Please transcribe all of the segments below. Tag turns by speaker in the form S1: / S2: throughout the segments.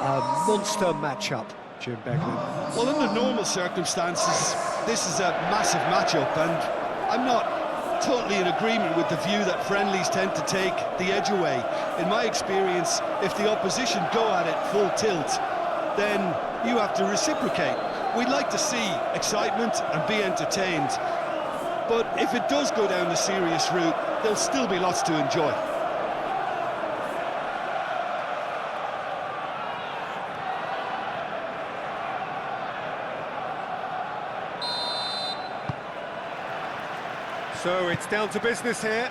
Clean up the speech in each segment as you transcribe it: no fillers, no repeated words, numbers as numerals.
S1: A monster matchup, Jim Beglin.
S2: Well, in the normal circumstances, this is a massive matchup, and I'm not totally in agreement with the view that friendlies tend to take the edge away. In my experience, if the opposition go at it full tilt, then you have to reciprocate. We'd like to see excitement and be entertained, but if it does go down the serious route, there'll still be lots to enjoy.
S1: So it's down to business here.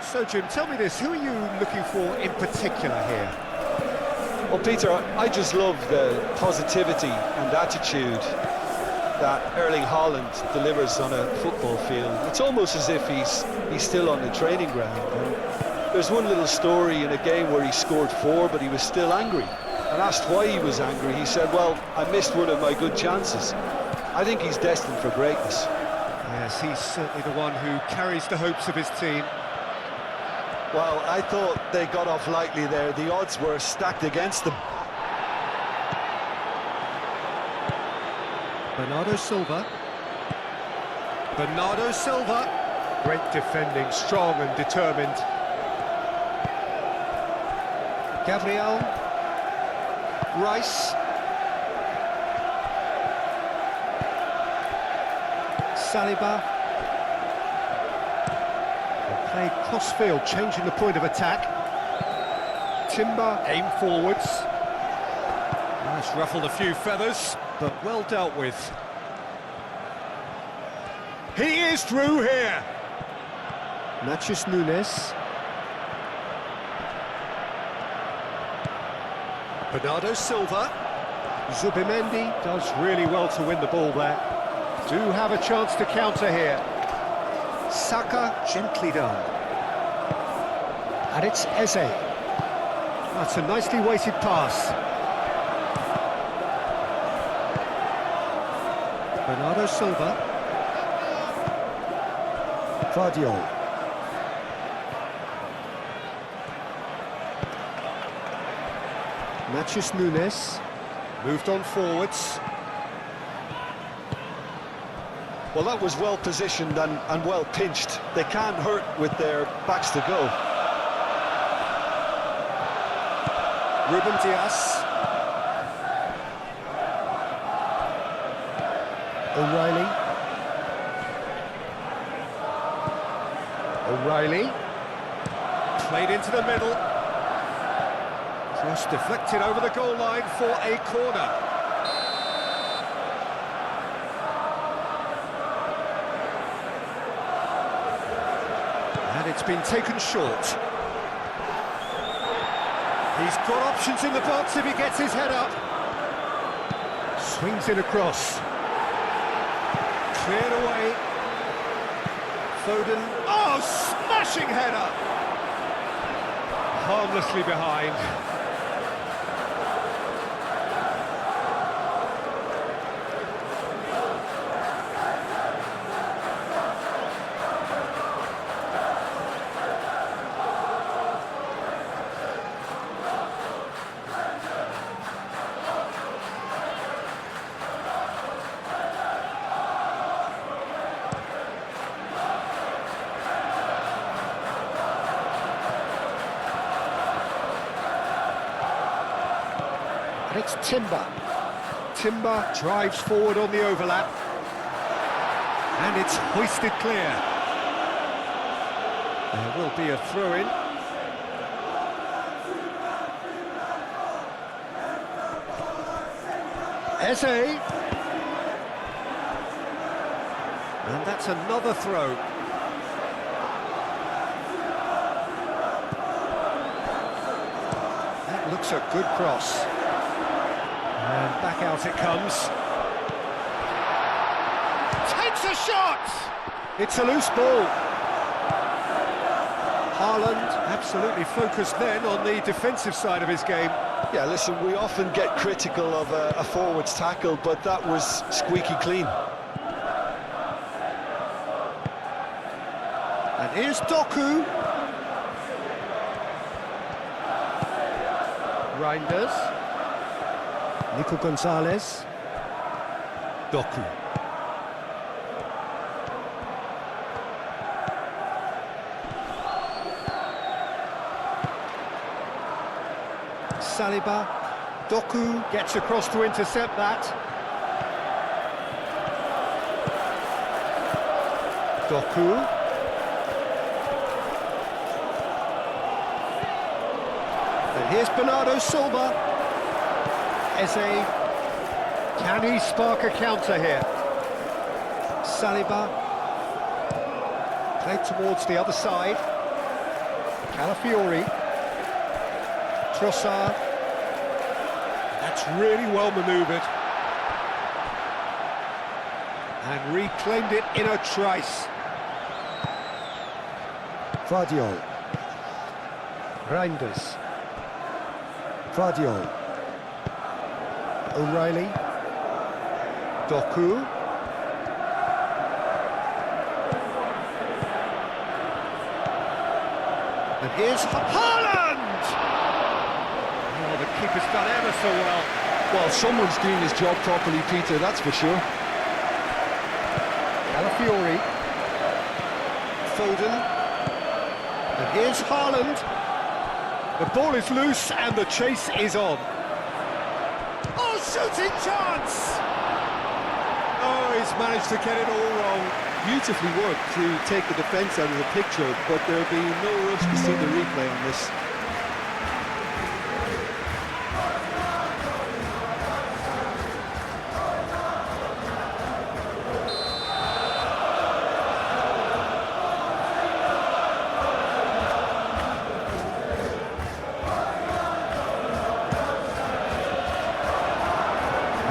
S1: So Jim, tell me this, who are you looking for in particular here?
S2: Well, Peter, I just love the positivity and attitude that Erling Haaland delivers on a football field. It's almost as if he's still on the training ground. And there's one little story in a game where he scored 4, but he was still angry. And asked why he was angry, he said, well, I missed one of my good chances. I think he's destined for greatness.
S1: Yes, he's certainly the one who carries the hopes of his team.
S2: Well, I thought they got off lightly there. The odds were stacked against them.
S1: Bernardo Silva. Bernardo Silva. Great defending, strong and determined. Gabriel. Rice. Saliba. Played cross-field, changing the point of attack. Timber, aim forwards. Nice, ruffled a few feathers, but well dealt with. He is through here. Matheus Nunes. Bernardo Silva. Zubimendi does really well to win the ball there. Do have a chance to counter here. Saka, gently done. And it's Eze. That's a nicely weighted pass. Bernardo Silva. Vardiol. Matheus Nunes. Moved on forwards.
S2: Well, that was well positioned and well pinched. They can't hurt with their backs to go.
S1: Ruben Dias. O'Reilly. O'Reilly. Played into the middle. Cross deflected over the goal line for a corner. And it's been taken short. He's got options in the box if he gets his head up. Swings it across. Cleared away. Foden. Oh, smashing header! Harmlessly behind. And it's Timber. Timber drives forward on the overlap. And it's hoisted clear. There will be a throw-in. Eze. And that's another throw. That looks a good cross. And back out it comes. Takes a shot! It's a loose ball. Haaland absolutely focused then on the defensive side of his game.
S2: Yeah, listen, we often get critical of a forward's tackle, but that was squeaky clean.
S1: And here's Doku. Reinders. Nico Gonzalez. Doku. Saliba. Doku gets across to intercept that. Doku. And here's Bernardo Silva. Eze. Can he spark a counter here? Saliba. Played towards the other side. Calafiori. Trossard. That's really well manoeuvred. And reclaimed it in a trice. Vardiol. Reinders. Vardiol. O'Reilly. Doku. And here's Haaland! Oh, the keeper's done ever so well.
S2: Well, someone's doing his job properly, Peter, that's for sure.
S1: Calafiori. Foden. And here's Haaland. The ball is loose and the chase is on. Oh, shooting chance! Oh, he's managed to get it all wrong.
S2: Beautifully worked to take the defence out of the picture, but there'll be no rush to see the replay on this.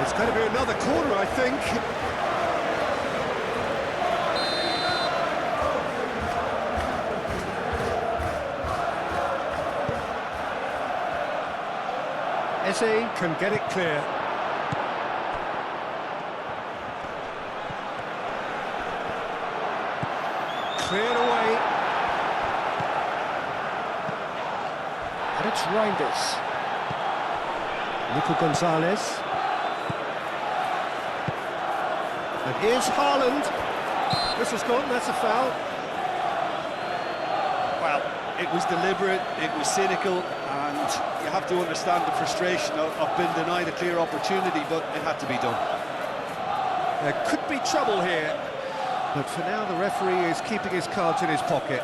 S1: It's going to be another corner, I think. Eze can get it clear. Cleared away. And it's Reinders. Nico Gonzalez. And here's Haaland. This has gone, that's a foul.
S2: Well, it was deliberate, it was cynical, and you have to understand the frustration of being denied a clear opportunity, but it had to be done.
S1: There could be trouble here, but for now the referee is keeping his cards in his pocket.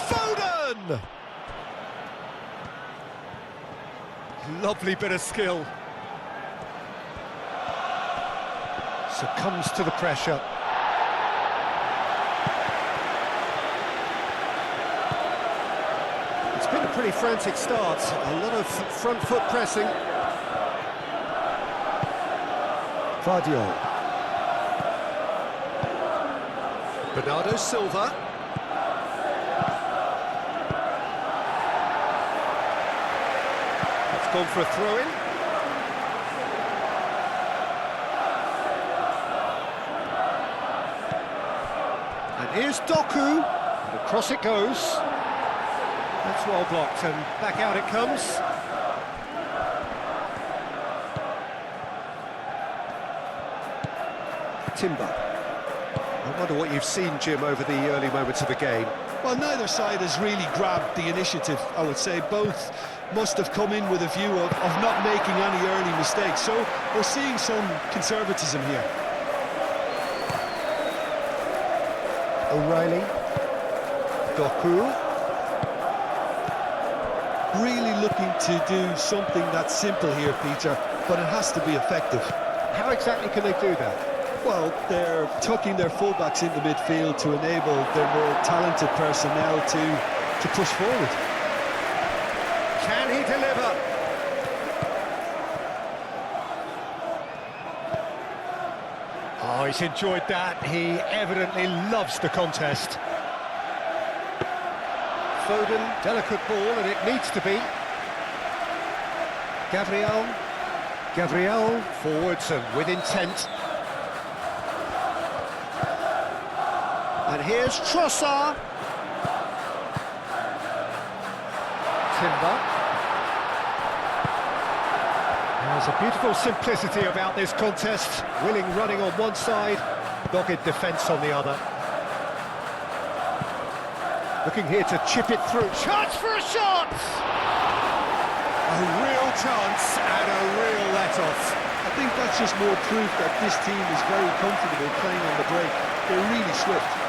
S1: Foden! Lovely bit of skill. Succumbs to the pressure. It's been a pretty frantic start. A lot of front foot pressing. Vardiol. Bernardo Silva. Gone for a throw-in. And here's Doku. And across it goes. That's well blocked, and back out it comes. Timber. I wonder what you've seen, Jim, over the early moments of the game.
S2: Well, neither side has really grabbed the initiative, I would say. Both must have come in with a view of not making any early mistakes. So we're seeing some conservatism here.
S1: O'Reilly. Doku.
S2: Really looking to do something that's simple here, Peter, but it has to be effective.
S1: How exactly can they do that?
S2: Well, they're tucking their fullbacks into midfield to enable their more talented personnel to push forward.
S1: Can he deliver? Oh, he's enjoyed that. He evidently loves the contest. Foden, delicate ball, and it needs to be. Gabriel forwards and with intent. And here's Trossard. Timber. There's a beautiful simplicity about this contest. Willing running on one side, dogged defence on the other. Looking here to chip it through. Chance for a shot! A real chance and a real let-off.
S2: I think that's just more proof that this team is very comfortable playing on the break. They're really swift.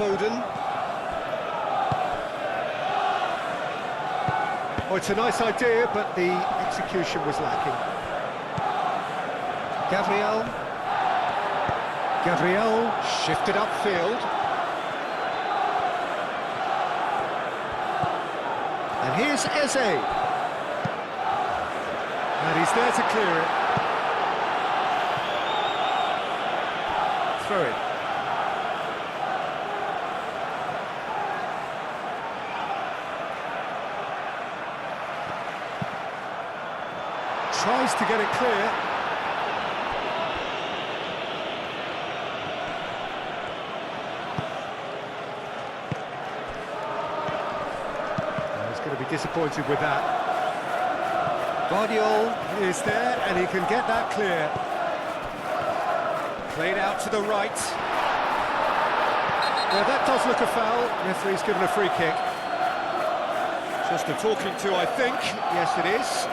S1: Foden. Oh, it's a nice idea, but the execution was lacking. Gabriel shifted upfield. And here's Eze. And he's there to clear it. Throw it. Tries to get it clear. He's going to be disappointed with that. Guardiola is there and he can get that clear. Played out to the right. Well, that does look a foul. Referee's given a free kick. Just a talking to, I think. Yes, it is.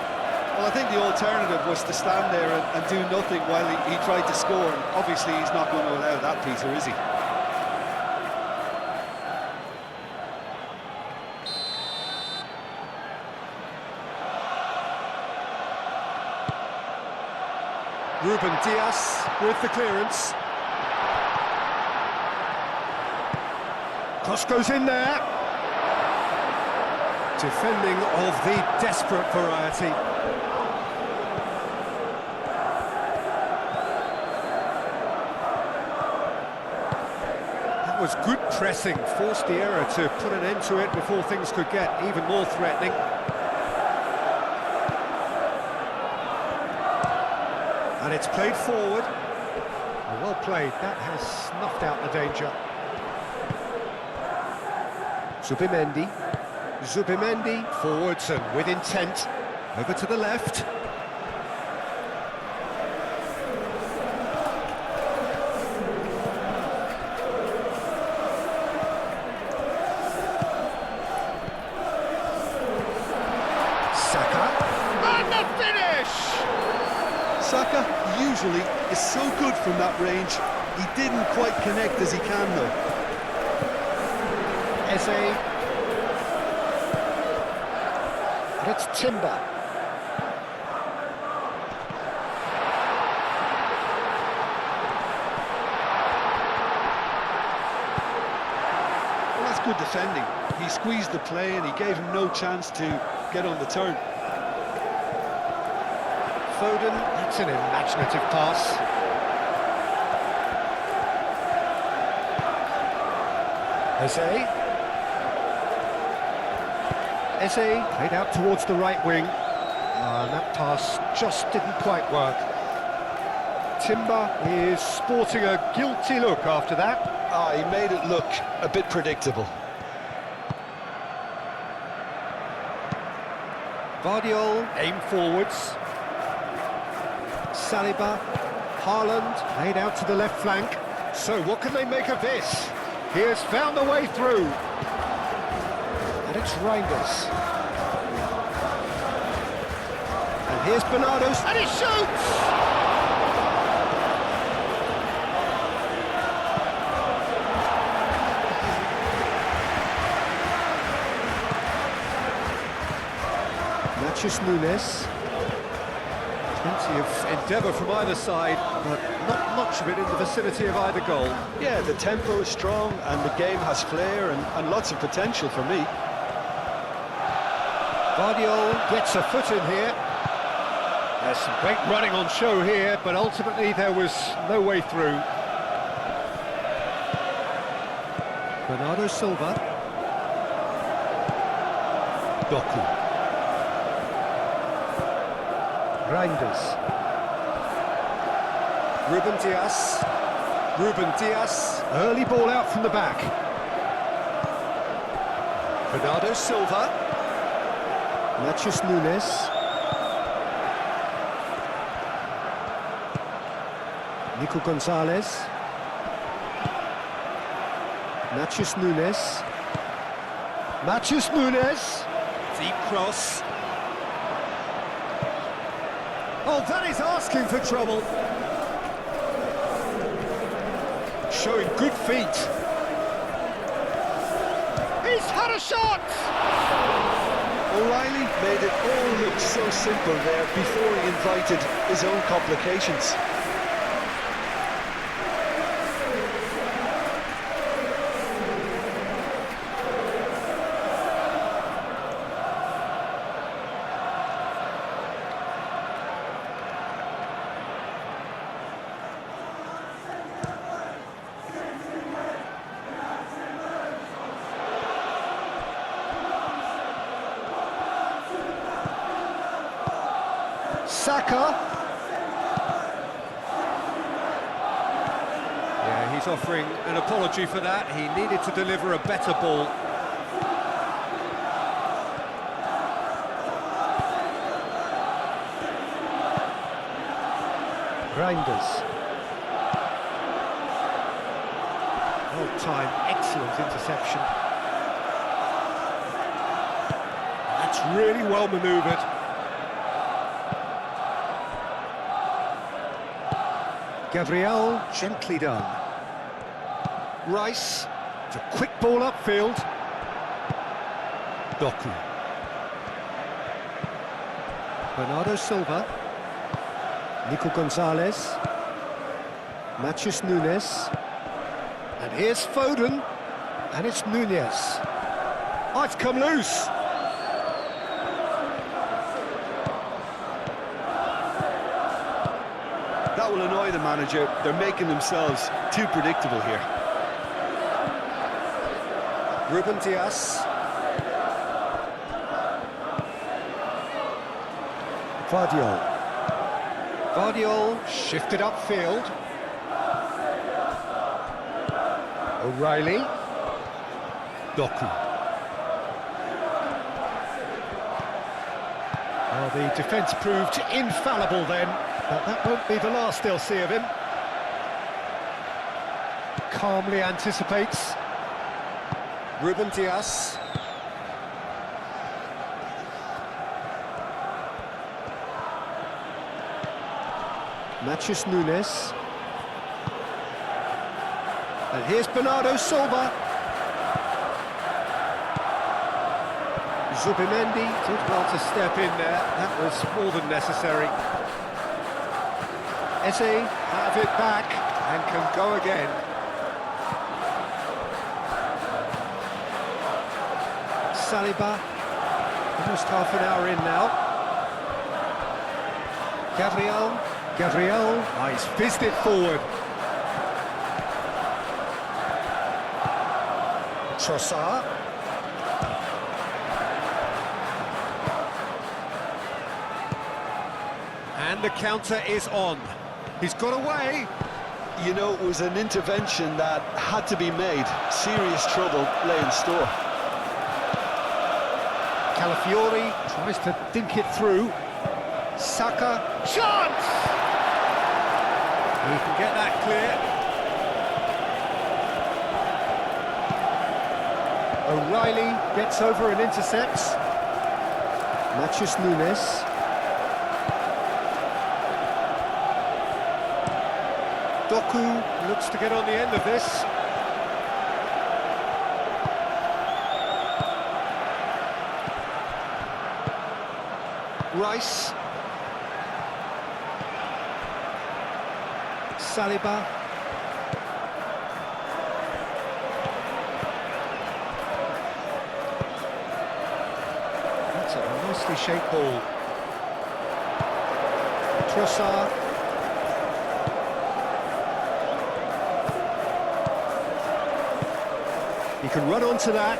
S2: Well, I think the alternative was to stand there and do nothing while he tried to score. And obviously, he's not going to allow that, Peter, is he?
S1: Ruben Dias with the clearance. Cross goes in there. Defending of the desperate variety. Was good pressing, forced the error to put an end to it before things could get even more threatening. And it's played forward. Well played, that has snuffed out the danger. Zubimendi forwards and with intent. Over to the left.
S2: Saka usually is so good from that range. He didn't quite connect as he can though.
S1: Eze. And it's Timber.
S2: Well, that's good defending. He squeezed the play and he gave him no chance to get on the turn.
S1: Foden, that's an imaginative pass. Eze played out towards the right wing. And that pass just didn't quite work. Timber is sporting a guilty look after that.
S2: He made it look a bit predictable.
S1: Guardiola aimed forwards. Saliba, Haaland, laid out to the left flank. So what can they make of this? He has found the way through. And it's Reinders. And here's Bernardo's, and he shoots! Natchez Nunes. Plenty of endeavour from either side, but not much of it in the vicinity of either goal.
S2: Yeah, the tempo is strong and the game has flair and lots of potential for me.
S1: Guardiola gets a foot in here. There's some great running on show here, but ultimately there was no way through. Bernardo Silva. Doku. Reinders. Ruben Dias. Ruben Dias. Early ball out from the back. Bernardo Silva. Matheus Nunes. Nico Gonzalez. Matheus Nunes. Matheus Nunes. Deep cross. Oh, that is asking for trouble. Showing good feet. He's had a shot!
S2: O'Reilly made it all look so simple there before he invited his own complications.
S1: Saka. Yeah, he's offering an apology for that. He needed to deliver a better ball. Reinders. Well timed, excellent interception. That's really well manoeuvred. Gabriel, gently done. Rice, it's a quick ball upfield. Doku. Bernardo Silva. Nico Gonzalez. Matheus Nunes. And here's Foden. And it's Nunez. Oh, it's come loose.
S2: That will annoy the manager. They're making themselves too predictable here.
S1: Ruben Dias. Guardiola. Guardiola shifted upfield. O'Reilly. Doku. Oh, the defence proved infallible then. But that won't be the last they'll see of him. Calmly anticipates. Ruben Dias. Matheus Nunes. And here's Bernardo Silva. Zubimendi did well to step in there. That was more than necessary. Eze have it back and can go again. Saliba, almost half an hour in now. Gabriel, oh, he's fizzed it forward. Trossard. And the counter is on. He's got away.
S2: You know, it was an intervention that had to be made. Serious trouble lay in store.
S1: Calafiori tries to dink it through. Saka, chance! He can get that clear. O'Reilly gets over and intercepts. Matheus Nunes. Doku looks to get on the end of this. Rice. Saliba. That's a nicely shaped ball. Trossard. He can run onto that.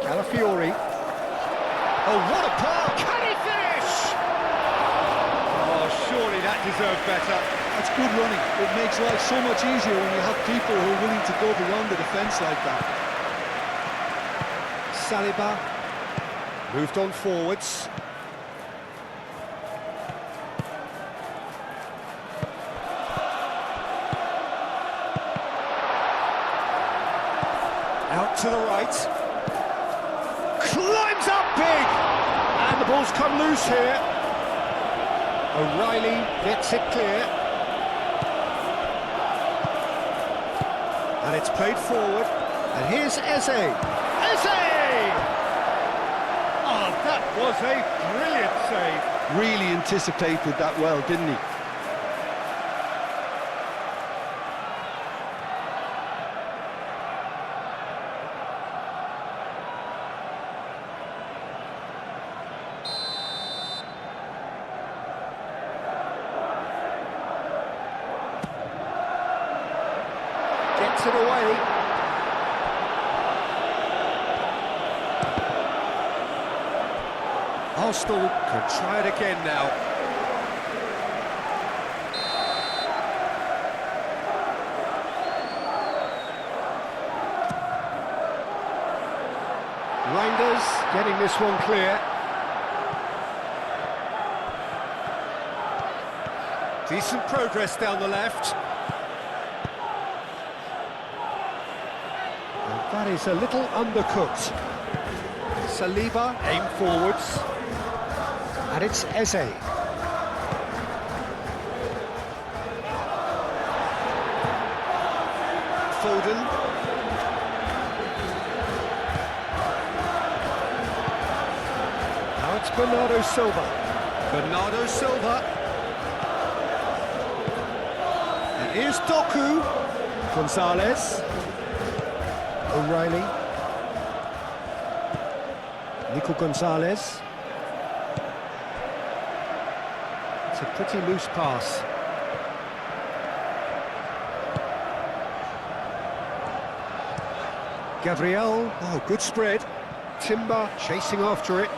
S1: Calafiori. Oh, what a pass! Can he finish? Oh, surely that deserved better.
S2: That's good running. It makes life so much easier when you have people who are willing to go beyond the defence like that.
S1: Saliba. Moved on forwards. Out to the right. Climbs up big! And the ball's come loose here. O'Reilly gets it clear. And it's played forward. And here's Eze. Eze! Oh, that was a brilliant save.
S2: Really anticipated that well, didn't he?
S1: Gets it away. Arsenal could try it again now. Reinders getting this one clear. Decent progress down the left. And that is a little undercooked. Saliba, aim forwards. And it's Eze. Foden. Now it's Bernardo Silva. Bernardo Silva. And here's Doku. Gonzalez. O'Reilly. Nico Gonzalez. It's a pretty loose pass. Gabriel, oh, good spread. Timber chasing after it.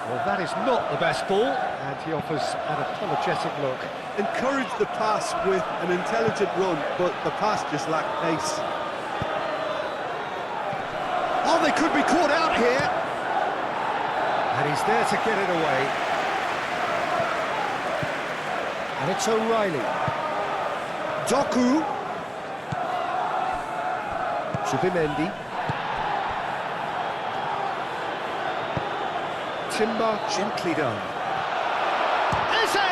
S1: Well, that is not the best ball, and he offers an apologetic look.
S2: Encouraged the pass with an intelligent run, but the pass just lacked pace.
S1: Oh, they could be caught out here. And he's there to get it away. And it's O'Reilly. Doku. Zubimendi. Timber gently done. Eze!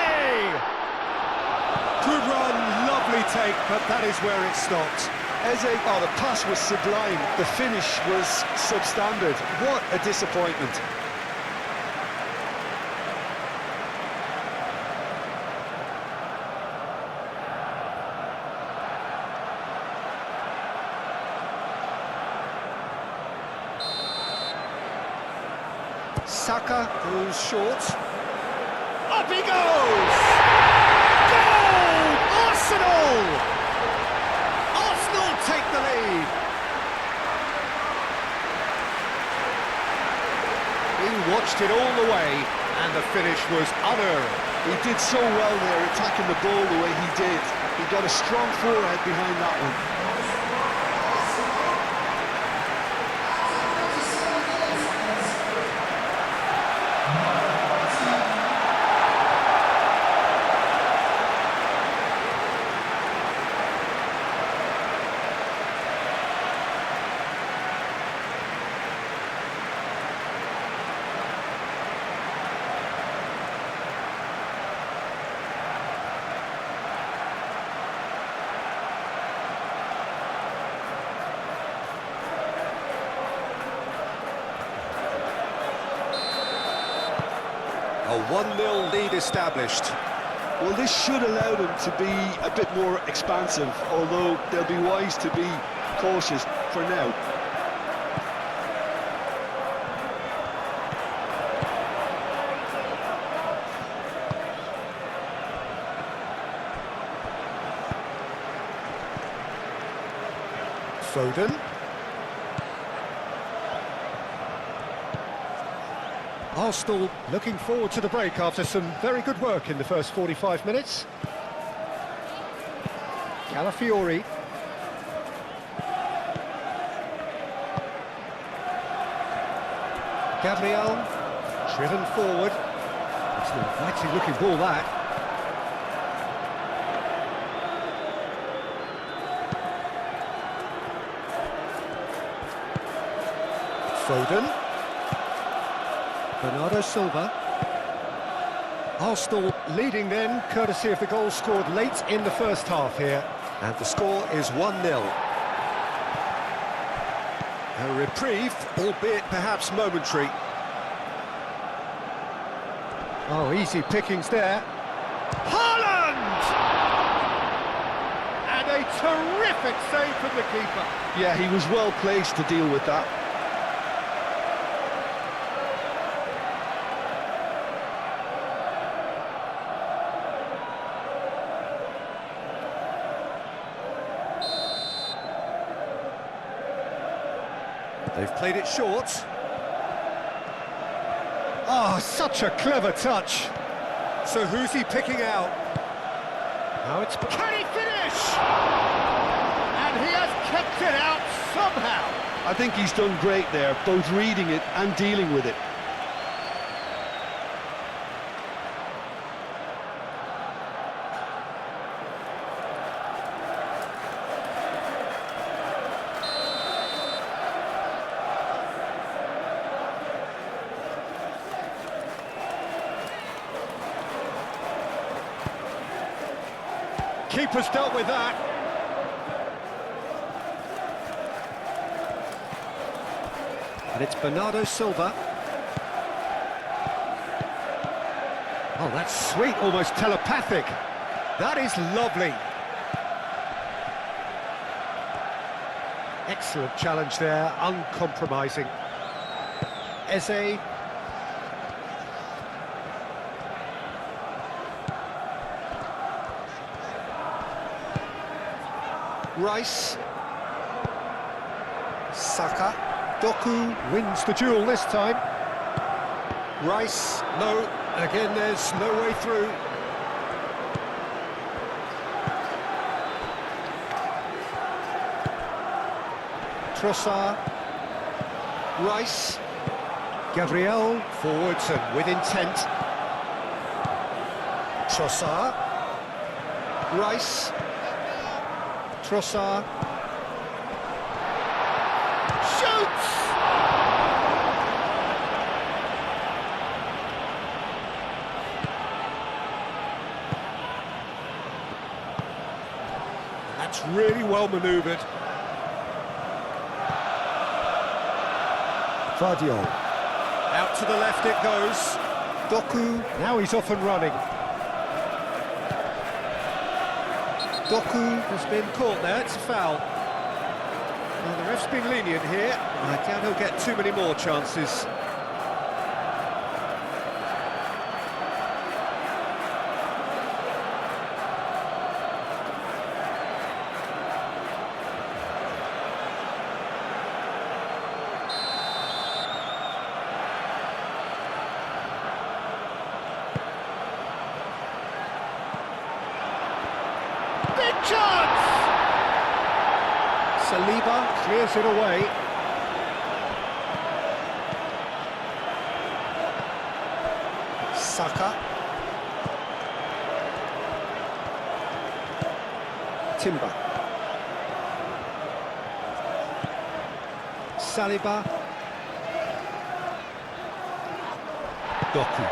S1: Good run, lovely take, but that is where it stopped.
S2: Eze, oh, the pass was sublime. The finish was substandard. What a disappointment.
S1: Saka goes short. Up he goes! Goal! Arsenal! Arsenal take the lead. He watched it all the way, and the finish was unearned.
S2: He did so well there, attacking the ball the way he did. He got a strong forehead behind that one.
S1: A 1-0 lead established.
S2: Well, this should allow them to be a bit more expansive, although they'll be wise to be cautious for now.
S1: Foden. Arsenal looking forward to the break after some very good work in the first 45 minutes. Calafiori. Gabriel, driven forward. It's an inviting looking ball, that. Foden. Bernardo Silva. Arsenal leading then, courtesy of the goal scored late in the first half here. And the score is 1-0. A reprieve, albeit perhaps momentary. Oh, easy pickings there. Haaland! And a terrific save from the keeper.
S2: Yeah, he was well placed to deal with that.
S1: They've played it short. Oh, such a clever touch. So who's he picking out? Now it's... Can he finish? And he has kept it out somehow.
S2: I think he's done great there, both reading it and dealing with it.
S1: Keeper's dealt with that. And it's Bernardo Silva. Oh, that's sweet, almost telepathic. That is lovely. Excellent challenge there, uncompromising. Eze. Rice. Saka. Doku wins the duel this time. Rice, no. Again, there's no way through. Trossard. Rice. Gabriel forwards and with intent. Trossard. Rice. Trossard. Shoots! That's really well manoeuvred. Vardiol. Out to the left it goes. Doku, now he's off and running. Doku has been caught there, it's a foul. Well, the ref's been lenient here. I doubt he'll get too many more chances. Big chance! Saliba clears it away. Saka. Timber. Saliba. Doku.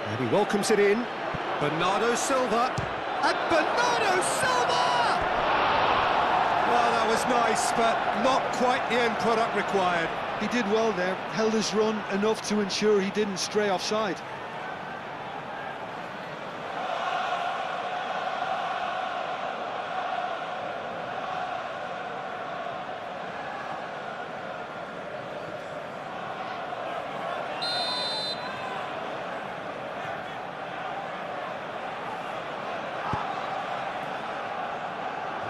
S1: And he welcomes it in. Bernardo Silva. And Bernardo Silva! Well, that was nice, but not quite the end product required.
S2: He did well there, held his run enough to ensure he didn't stray offside.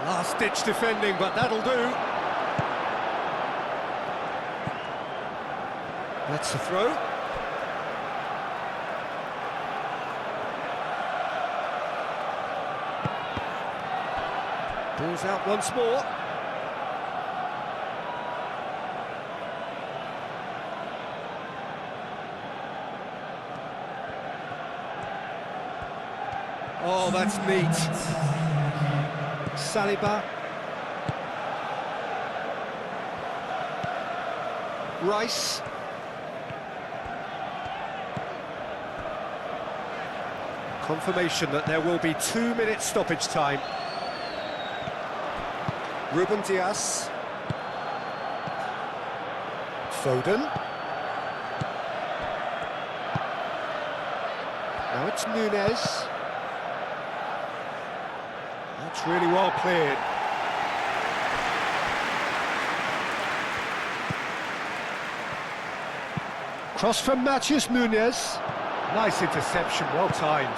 S1: Last-ditch defending, but that'll do. That's the throw. Ball's out once more. Oh, that's neat. Saliba. Rice. Confirmation that there will be 2 minutes stoppage time. Ruben Dias. Foden. Now it's Nunez. That's really well cleared. Cross from Matheus Nunez. Nice interception, well timed.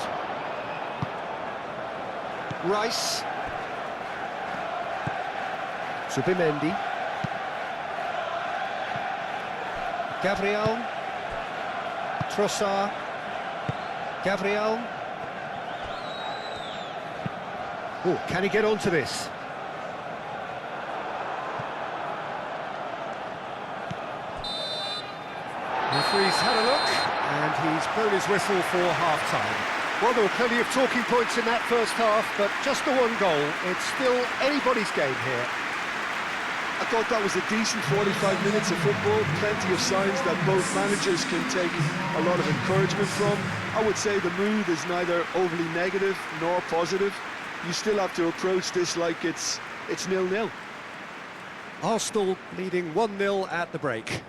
S1: Rice. Subimendi. Gabriel. Trossard. Gabriel. Oh, can he get onto this? Referee's had a look, and he's blown his whistle for half-time. Well, there were plenty of talking points in that first half, but just the one goal. It's still anybody's game here.
S2: I thought that was a decent 45 minutes of football, plenty of signs that both managers can take a lot of encouragement from. I would say the mood is neither overly negative nor positive. You still have to approach this like it's 0-0.
S1: Arsenal leading 1-0 at the break.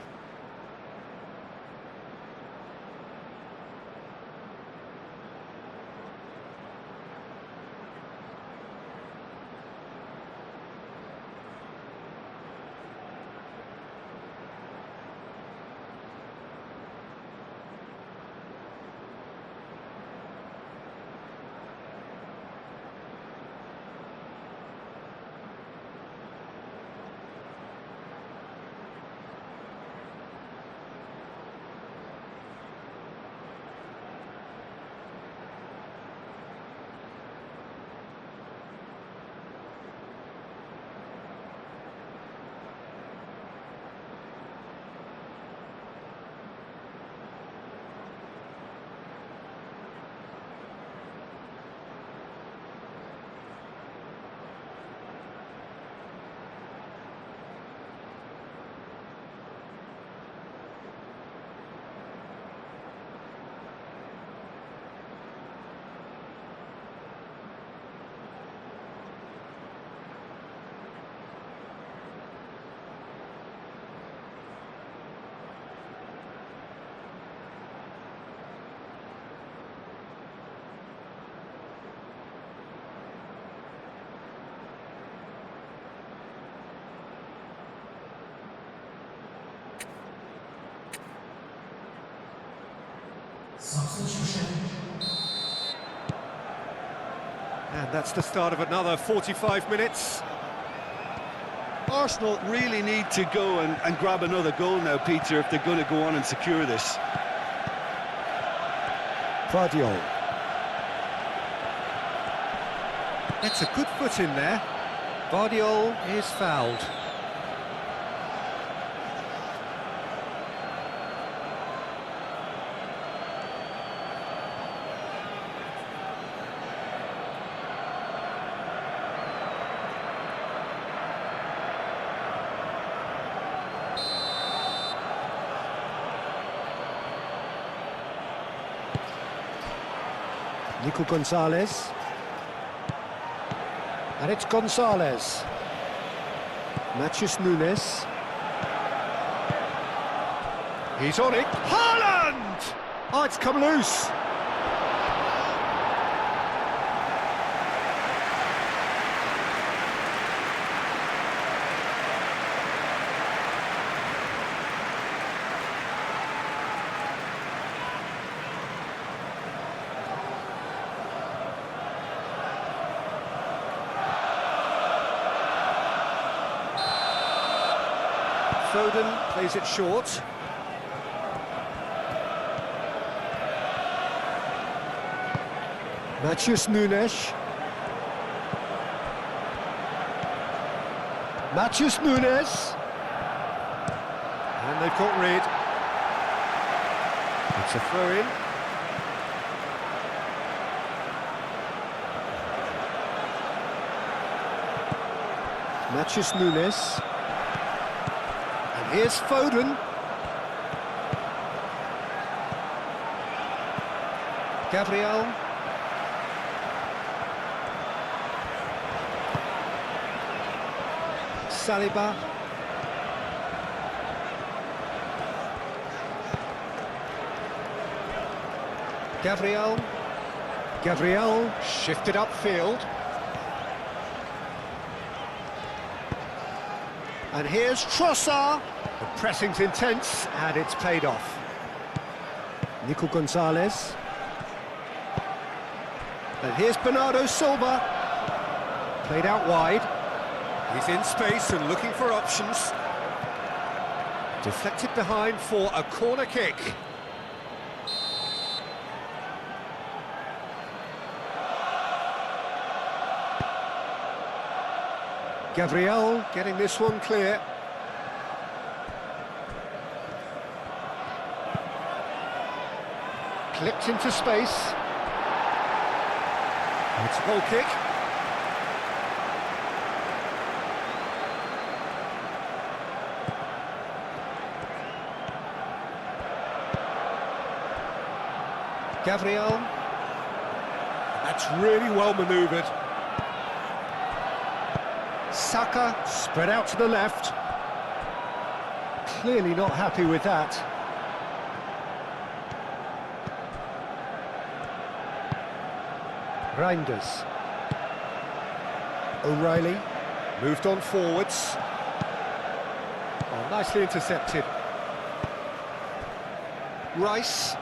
S1: And that's the start of another 45 minutes.
S2: Arsenal really need to go and grab another goal now, Peter, if they're going to go on and secure this.
S1: Guardiola. That's a good foot in there. Guardiola is fouled. Nico Gonzalez. And it's Gonzalez. Matheus Nunes. He's on it. Haaland! Oh, it's come loose. Foden plays it short. Matheus Nunes. Matheus Nunes. And they've got rid. It's a throw-in. Matheus Nunes. And here's Foden. Gabriel. Saliba. Gabriel shifted upfield. And here's Trossard. The pressing's intense and it's paid off. Nico Gonzalez. And here's Bernardo Silva. Played out wide. He's in space and looking for options. Deflected behind for a corner kick. Gabriel getting this one clear. Clipped into space. It's a goal kick. Gabriel. That's really well manoeuvred. Saka spread out to the left. Clearly not happy with that. Reinders. O'Reilly moved on forwards. Oh, nicely intercepted. Rice.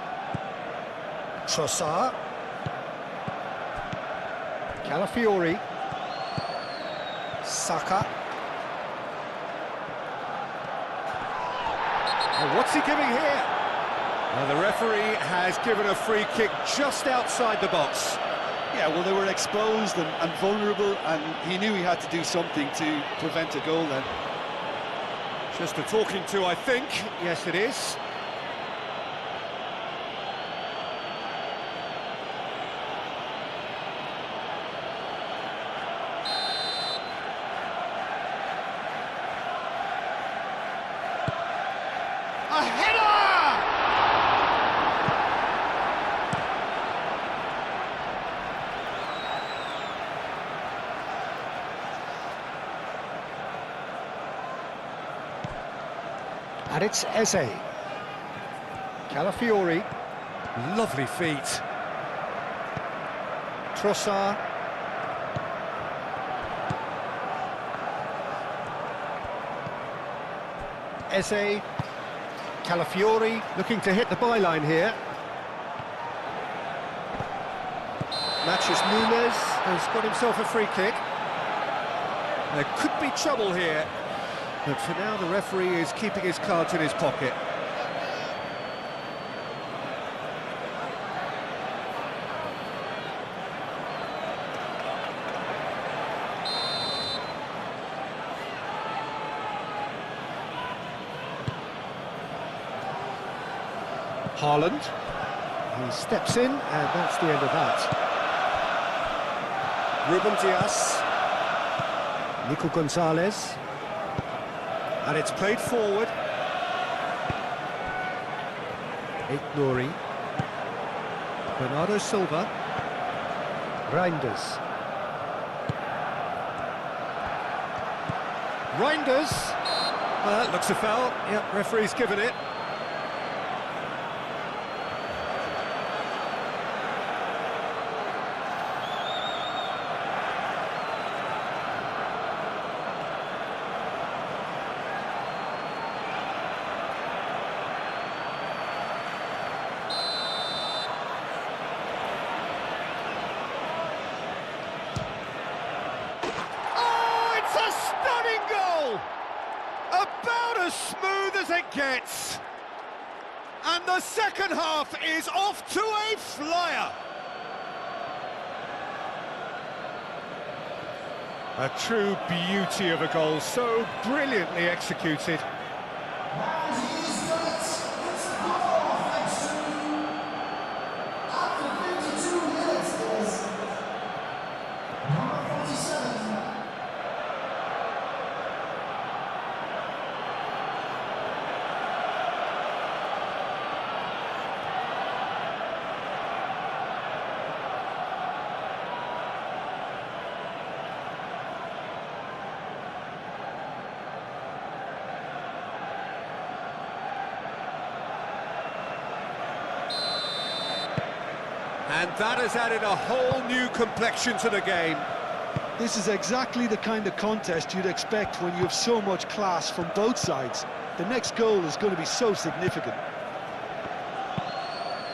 S1: Trossard. Calafiori. Saka. Oh, what's he giving here? Well, the referee has given a free kick just outside the box.
S2: Yeah, well, they were exposed and vulnerable, and he knew he had to do something to prevent a goal then.
S1: Just a talking to, I think. Yes, it is. A header! And it's Eze. Calafiori. Lovely feet. Trossard. Eze. Calafiori looking to hit the byline here. Matheus Nunes has got himself a free kick. There could be trouble here, but for now the referee is keeping his cards in his pocket. Haaland, he steps in, and that's the end of that. Ruben Dias, Nico Gonzalez, and it's played forward. Nouri, Bernardo Silva, Reinders. Reinders, looks a foul. Yep, referee's given it. as smooth as it gets. And the second half is off to a flyer. A true beauty of a goal, so brilliantly executed. And that has added a whole new complexion to the game.
S2: This is exactly the kind of contest you'd expect when you have so much class from both sides. The next goal is going to be so significant.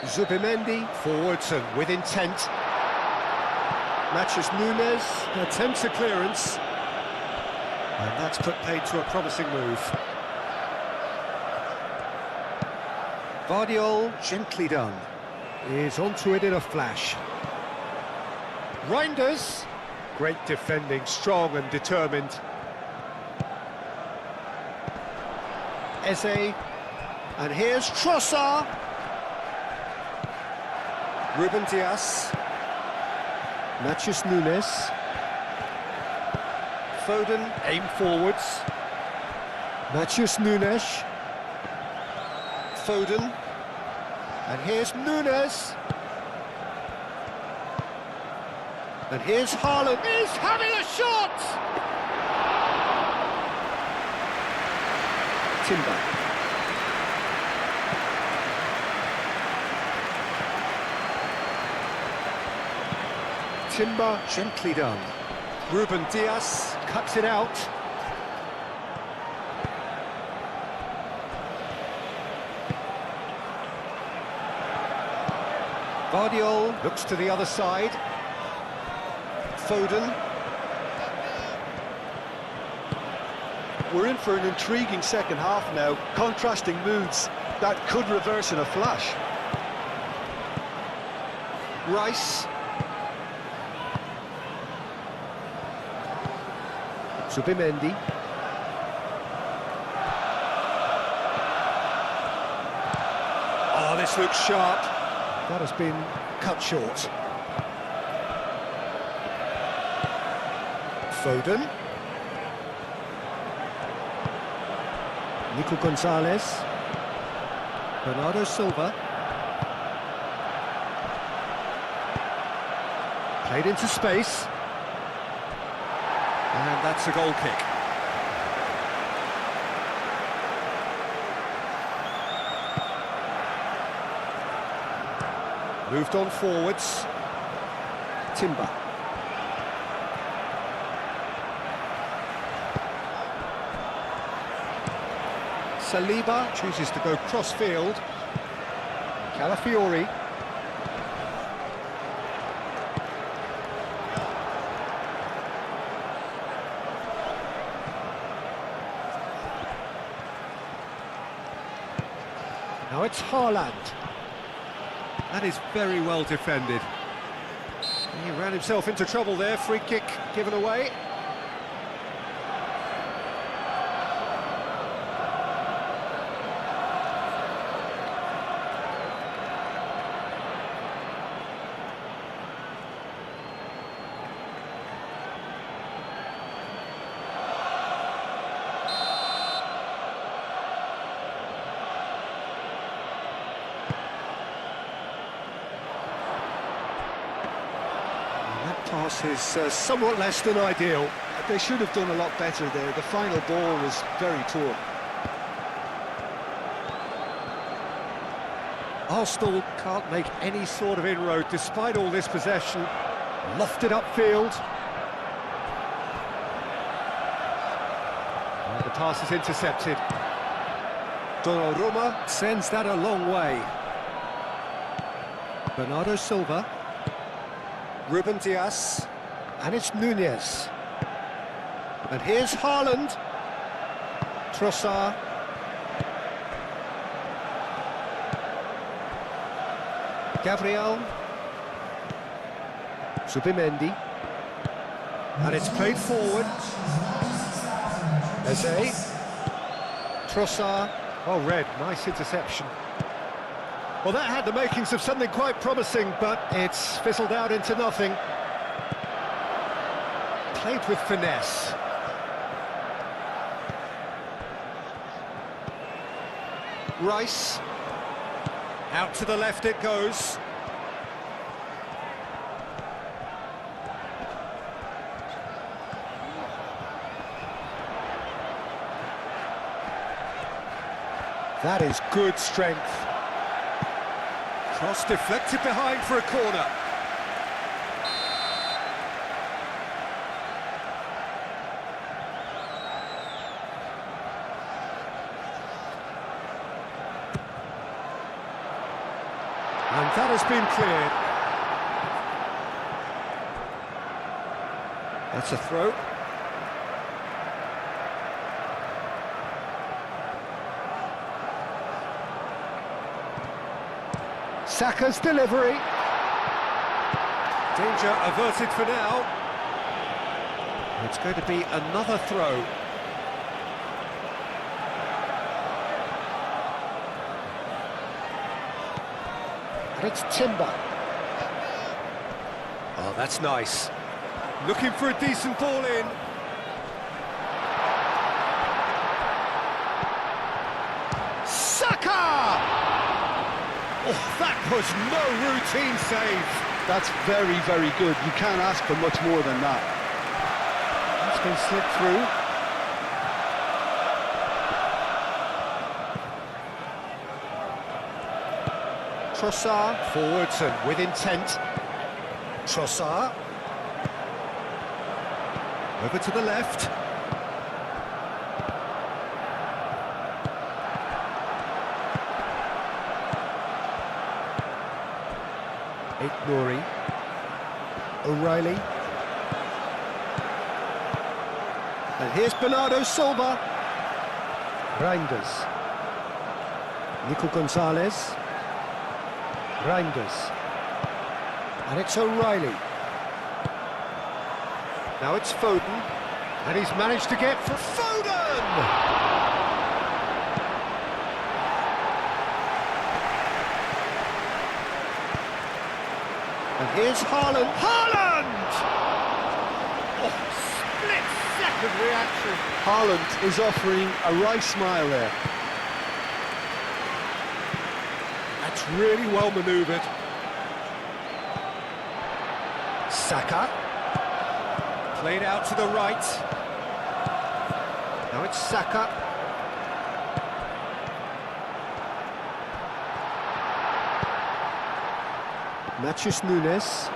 S1: Zubimendi forwards and with intent. Matches Nunes, attempts a clearance. And that's put paid to a promising move. Vardiol, gently done. Is onto it in a flash. Reinders, great defending, strong and determined. Eze, and here's Trossard. Ruben Dias. Matches Nunes. Foden, aim forwards. Matches Nunes. Foden. And here's Nunes. And here's Haaland. He's having a shot! Timber. Timber, gently done. Ruben Dias cuts it out. Vardiol looks to the other side. Foden.
S2: We're in for an intriguing second half now, contrasting moods that could reverse in a flash.
S1: Rice. Zubimendi. Oh, this looks sharp. That has been cut short. Foden. Nico Gonzalez. Bernardo Silva. Played into space. And that's a goal kick. Moved on forwards. Timber. Saliba chooses to go cross-field. Calafiori. Now it's Haaland. That is very well defended. He ran himself into trouble there, free kick given away. Pass is somewhat less than ideal.
S2: They should have done a lot better there. The final ball was very poor.
S1: Arsenal can't make any sort of inroad despite all this possession. Lofted upfield. And the pass is intercepted. Donnarumma sends that a long way. Bernardo Silva. Ruben Dias, and it's Nunez. And here's Haaland. Trossard, Gabriel. Zubimendi. And it's played forward. Eze. Trossard. Oh, red. Nice interception. Well, that had the makings of something quite promising, but it's fizzled out into nothing. Played with finesse. Rice. Out to the left it goes. That is good strength. Cross deflected behind for a corner. And that has been cleared. That's a throw. Saka's delivery. Danger averted for now. It's going to be another throw. And it's Timber. Oh, that's nice. Looking for a decent ball in. Saka! Oh, that was no routine save.
S2: That's very, very good. You can't ask for much more than that.
S1: That's been slipped through. Trossard, forwards and with intent. Trossard. Over to the left. Nouri. O'Reilly. And here's Bernardo Silva. Reinders. Nico Gonzalez. Reinders. And it's O'Reilly. Now it's Foden. And he's managed to get for Foden! And here's Haaland. Haaland! Oh, split-second reaction.
S2: Haaland is offering a right smile there.
S1: That's really well manoeuvred. Saka. Played out to the right. Now it's Saka. Matheus Nunes.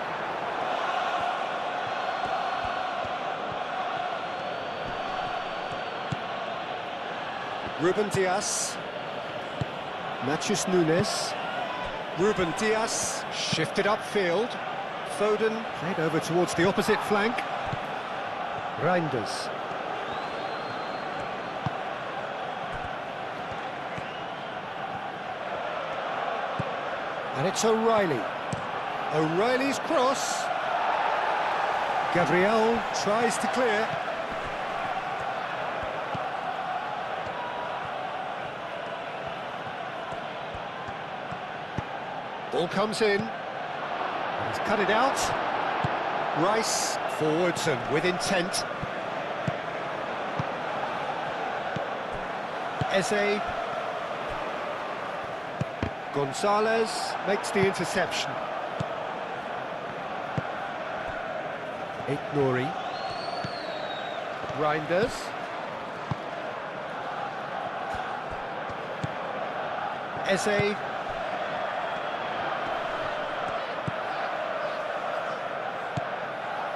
S1: Ruben Dias. Matheus Nunes. Ruben Dias shifted upfield. Foden played over towards the opposite flank. Reinders. And it's O'Reilly. O'Reilly's cross. Gabriel tries to clear. Ball comes in. And he's cut it out. Rice forwards and with intent. Eze. Gonzalez makes the interception. Nouri. Reinders. Eze.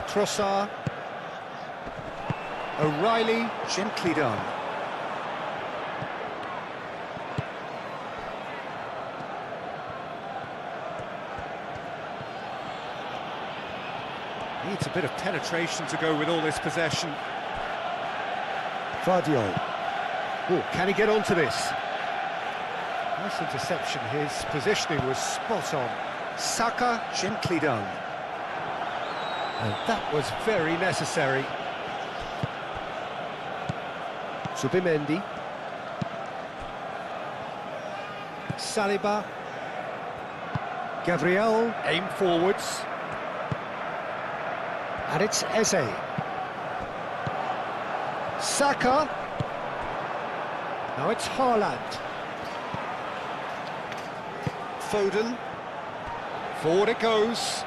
S1: Trossard. O'Reilly, gently done. Needs a bit of penetration to go with all this possession. Vardiol. Oh, can he get onto this? Nice interception, his positioning was spot on. Saka, gently done. And that was very necessary. Zubimendi. Saliba. Gabriel, aim forwards. And it's Eze. Saka. Now it's Haaland. Foden. Forward it goes.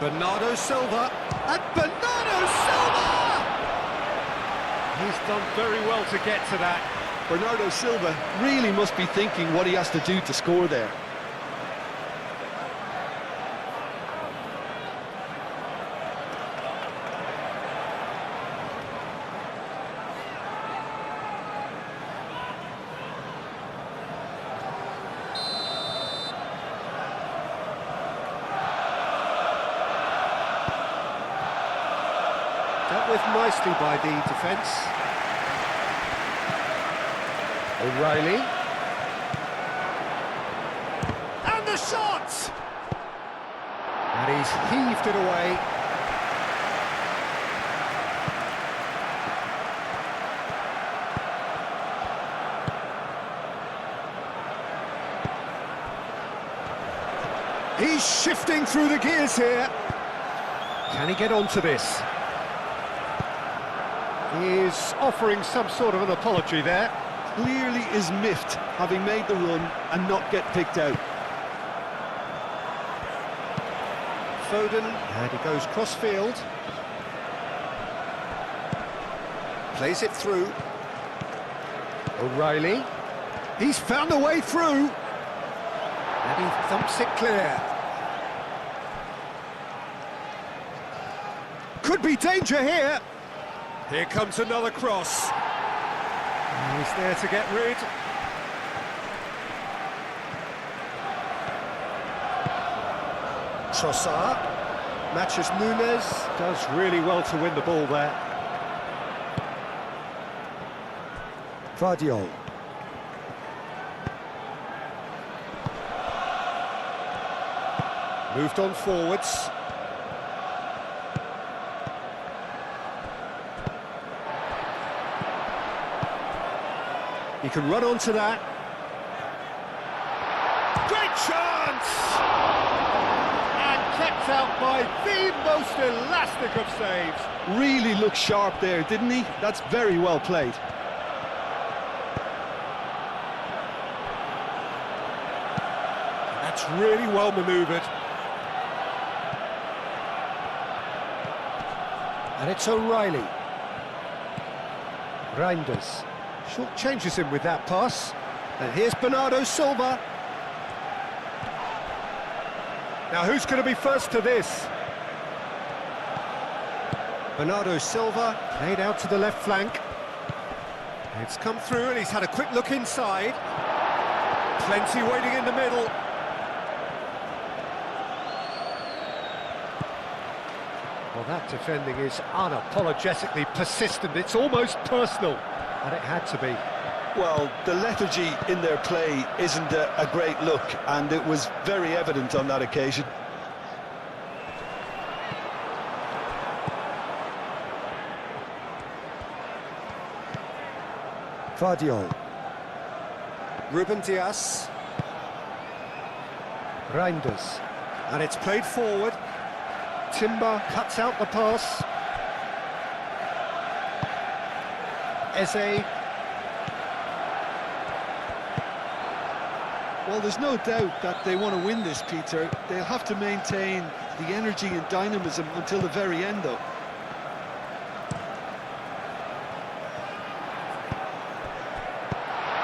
S1: Bernardo Silva. And Bernardo Silva! He's done very well to get to that.
S2: Bernardo Silva really must be thinking what he has to do to score there.
S1: Dealt with nicely by the defence. O'Reilly. And the shot! And he's heaved it away. He's shifting through the gears here. Can he get onto this? He is offering some sort of an apology there.
S2: Clearly is miffed, having made the run and not get picked out.
S1: Foden, and he goes cross-field. Plays it through. O'Reilly. He's found a way through. And he thumps it clear. Could be danger here. Here comes another cross. And he's there to get rid. Trossard matches Nunes. Does really well to win the ball there. Vardiol. Moved on forwards. He can run onto that. Great chance! And kept out by the most elastic of saves.
S2: Really looked sharp there, didn't he? That's very well played.
S1: That's really well manoeuvred. And it's O'Reilly. Reinders. Short changes him with that pass. And here's Bernardo Silva. Now who's going to be first to this? Bernardo Silva played out to the left flank. It's come through and he's had a quick look inside. Plenty waiting in the middle. Well, that defending is unapologetically persistent. It's almost personal. And it had to be.
S2: Well, the lethargy in their play isn't a great look, and it was very evident on that occasion.
S1: Vardiol. Ruben Dias. Reinders. And it's played forward. Timber cuts out the pass. Eze.
S2: Well, there's no doubt that they want to win this, Peter. They'll have to maintain the energy and dynamism until the very end, though.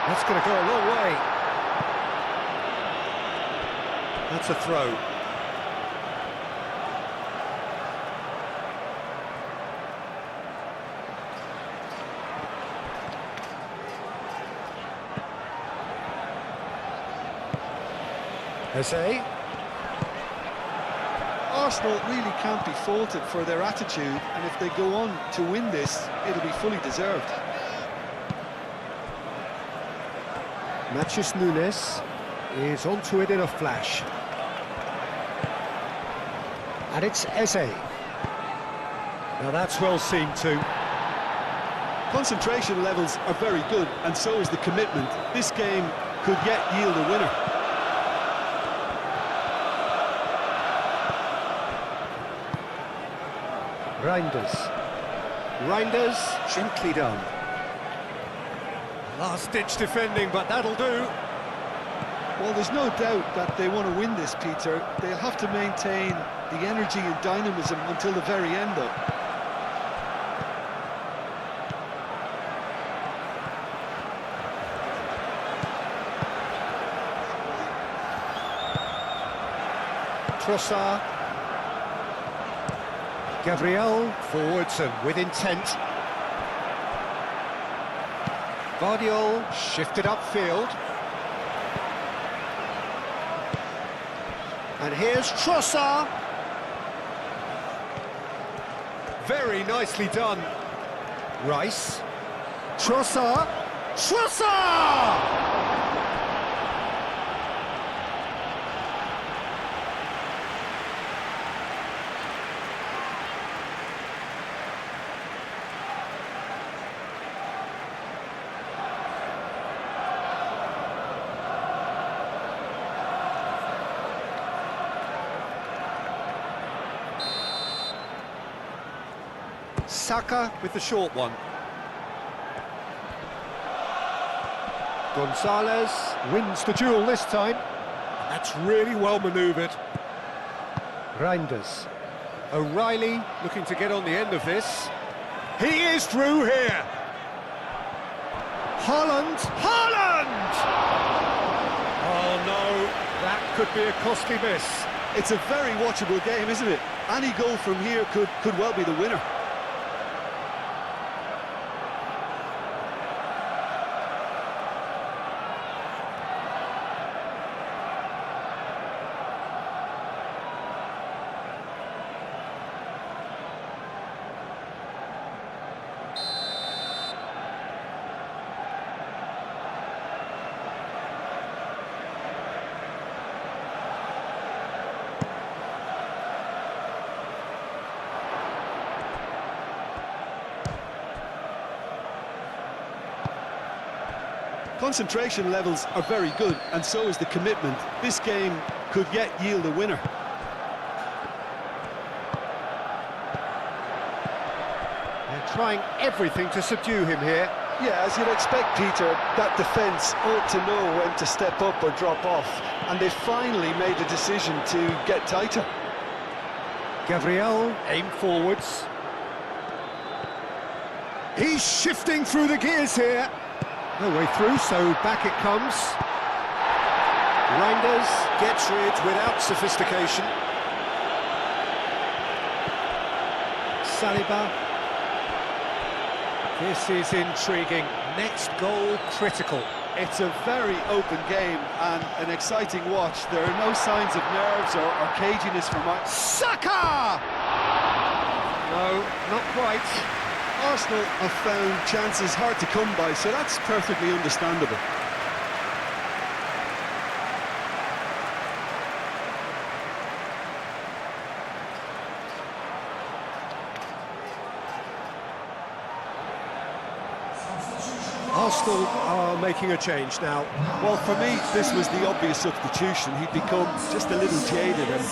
S1: That's going to go a long way. That's a throw. Eze.
S2: Arsenal really can't be faulted for their attitude, and if they go on to win this, it'll be fully deserved.
S1: Matches Nunes is onto it in a flash. And it's Eze. Now that's well seen too.
S2: Concentration levels are very good, and so is the commitment. This game could yet yield a winner.
S1: Reinders, gently done. Last-ditch defending, but that'll do.
S2: Well, there's no doubt that they want to win this, Peter. They'll have to maintain the energy and dynamism until the very end, though.
S1: Trossard. Gabriel, forwards and with intent. Vardiol shifted upfield. And here's Trossard. Very nicely done. Rice. Trossard. Trossard! Saka with the short one. Gonzalez wins the duel this time. That's really well manoeuvred. Reinders. O'Reilly looking to get on the end of this. He is through here. Haaland. Haaland! Oh no, that could be a costly miss.
S2: It's a very watchable game, isn't it? Any goal from here could well be the winner. Concentration levels are very good, and so is the commitment. This game could yet yield a winner.
S1: They're trying everything to subdue him here.
S2: Yeah, as you'd expect, Peter, that defence ought to know when to step up or drop off, and they finally made the decision to get tighter.
S1: Gabriel, aim forwards. He's shifting through the gears here. No way through, so back it comes. Reinders gets rid without sophistication. Saliba. This is intriguing. Next goal critical.
S2: It's a very open game and an exciting watch. There are no signs of nerves or caginess from
S1: Saka! No, not quite.
S2: Arsenal have found chances hard to come by, so that's perfectly understandable.
S1: Arsenal are making a change now.
S2: Well, for me, this was the obvious substitution. He'd become just a little jaded, and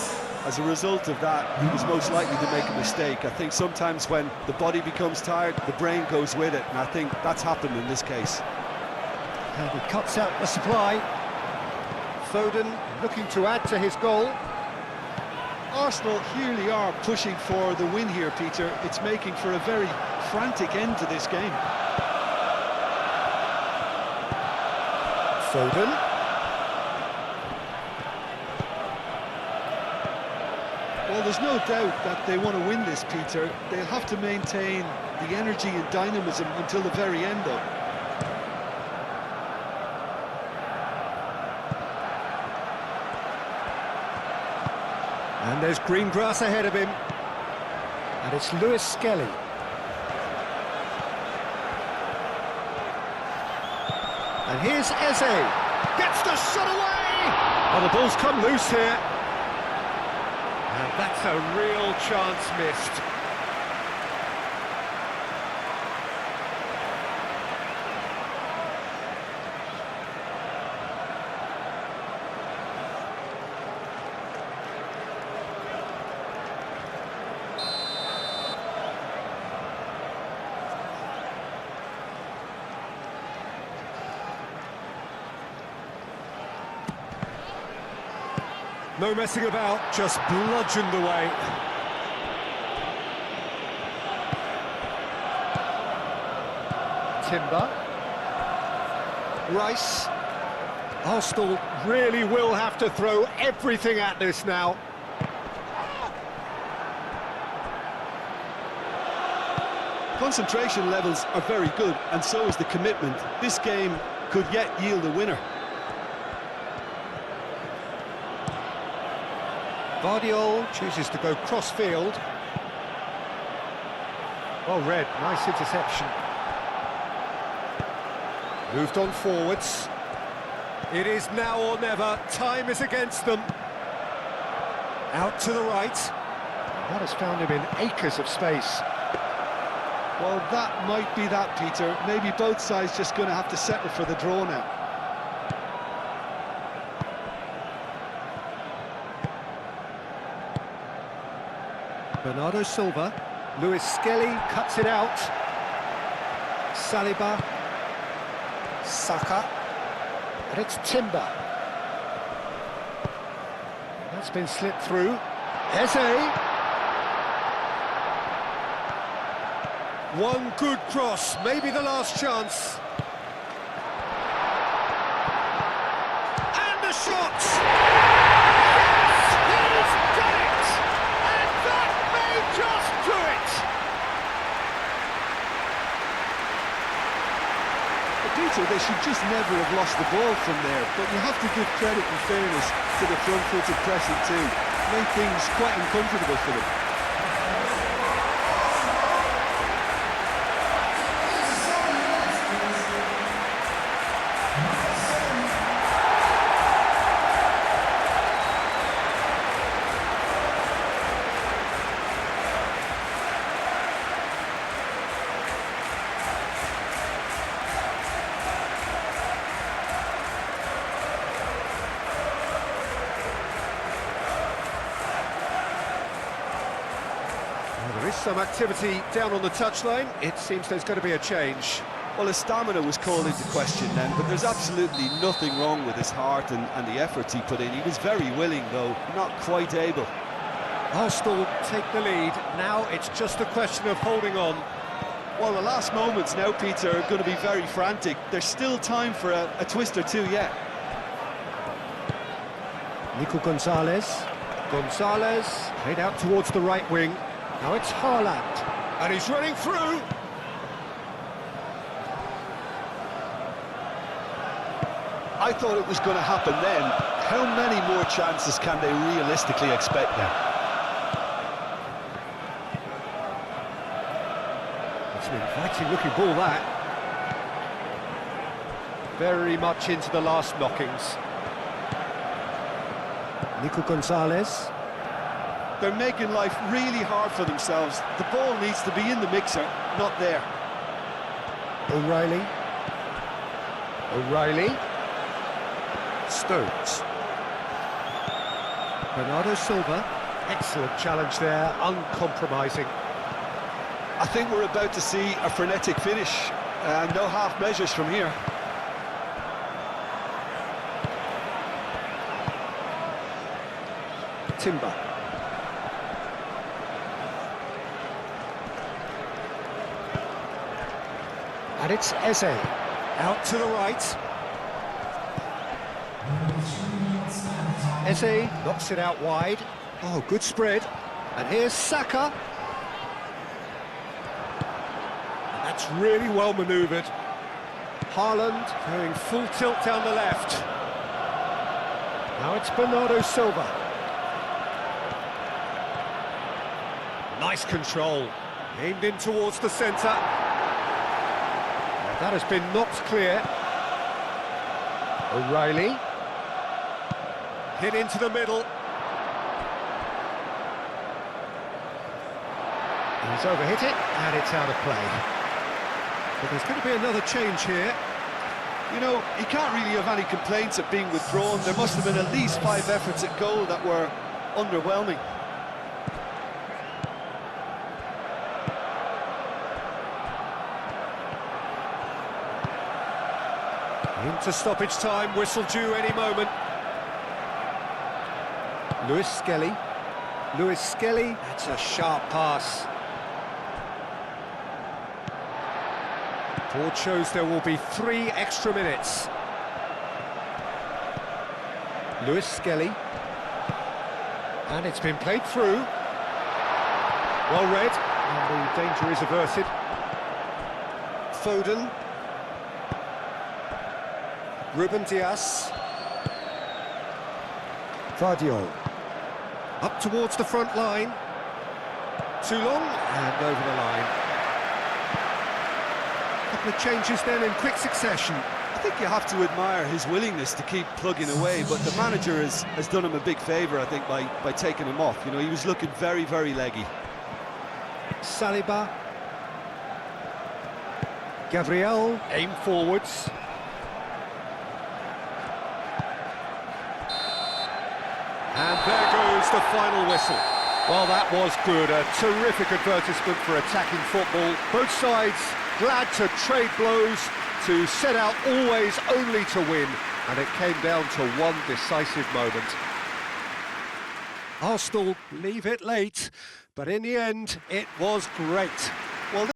S2: as a result of that, he was most likely to make a mistake. I think sometimes when the body becomes tired, the brain goes with it, and I think that's happened in this case.
S1: And he cuts out the supply. Foden looking to add to his goal.
S2: Arsenal really are pushing for the win here, Peter. It's making for a very frantic end to this game.
S1: Foden.
S2: Well, there's no doubt that they want to win this, Peter. They'll have to maintain the energy and dynamism until the very end, though.
S1: And there's green grass ahead of him. And it's Lewis Skelly. And here's Eze. Gets the shot away! Oh, the ball's come loose here. And that's a real chance missed. No messing about, just bludgeoned away. Timber. Rice. Arsenal really will have to throw everything at this now.
S2: Concentration levels are very good, and so is the commitment. This game could yet yield a winner.
S1: Vardiol chooses to go cross-field. Well read, nice interception. Moved on forwards. It is now or never, time is against them. Out to the right. That has found him in acres of space.
S2: Well, that might be that, Peter. Maybe both sides just going to have to settle for the draw now.
S1: Bernardo Silva, Lewis Skelly cuts it out. Saliba, Saka, and it's Timber. That's been slipped through. Eze. One good cross, maybe the last chance. And the shot!
S2: Peter, they should just never have lost the ball from there, but you have to give credit and fairness to the front-footed pressing too. Made things quite uncomfortable for them.
S1: There is some activity down on the touchline. It seems there's going to be a change.
S2: Well, his stamina was called into question then, but there's absolutely nothing wrong with his heart and the efforts he put in. He was very willing, though, not quite able.
S1: Arsenal take the lead. Now it's just a question of holding on.
S2: Well, the last moments now, Peter, are going to be very frantic. There's still time for a twist or two yet.
S1: Nico Gonzalez. Gonzalez played out towards the right wing. Now it's Haaland, and he's running through.
S2: I thought it was going to happen then. How many more chances can they realistically expect now?
S1: It's an inviting looking ball, that. Very much into the last knockings. Nico Gonzalez.
S2: They're making life really hard for themselves. The ball needs to be in the mixer, not there.
S1: O'Reilly. O'Reilly. Stones. Bernardo Silva. Excellent challenge there, uncompromising.
S2: I think we're about to see a frenetic finish. No half measures from here.
S1: Timber. And it's Eze, out to the right. Eze knocks it out wide. Oh, good spread. And here's Saka. And that's really well manoeuvred. Haaland going full tilt down the left. Now it's Bernardo Silva. Nice control. Aimed in towards the centre. That has been knocked clear. O'Reilly. Hit into the middle. He's overhit it, and it's out of play. But there's going to be another change here.
S2: You know, he can't really have any complaints at being withdrawn. There must have been at least 5 efforts at goal that were underwhelming.
S1: Into stoppage time, whistle due any moment. Lewis Skelly. Lewis Skelly, that's a sharp pass. Board shows there will be 3 extra minutes. Lewis Skelly. And it's been played through. Well read, and the danger is averted. Foden. Ruben Dias. Vardiol. Up towards the front line. Too long, and over the line. Couple of changes then in quick succession.
S2: I think you have to admire his willingness to keep plugging away, but the manager has done him a big favour, I think, by taking him off. You know, he was looking very, very leggy.
S1: Saliba. Gabriel, aim forwards. And there goes the final whistle. Well, that was good. A terrific advertisement for attacking football. Both sides glad to trade blows, to set out always only to win. And it came down to one decisive moment. Arsenal leave it late, but in the end, it was great.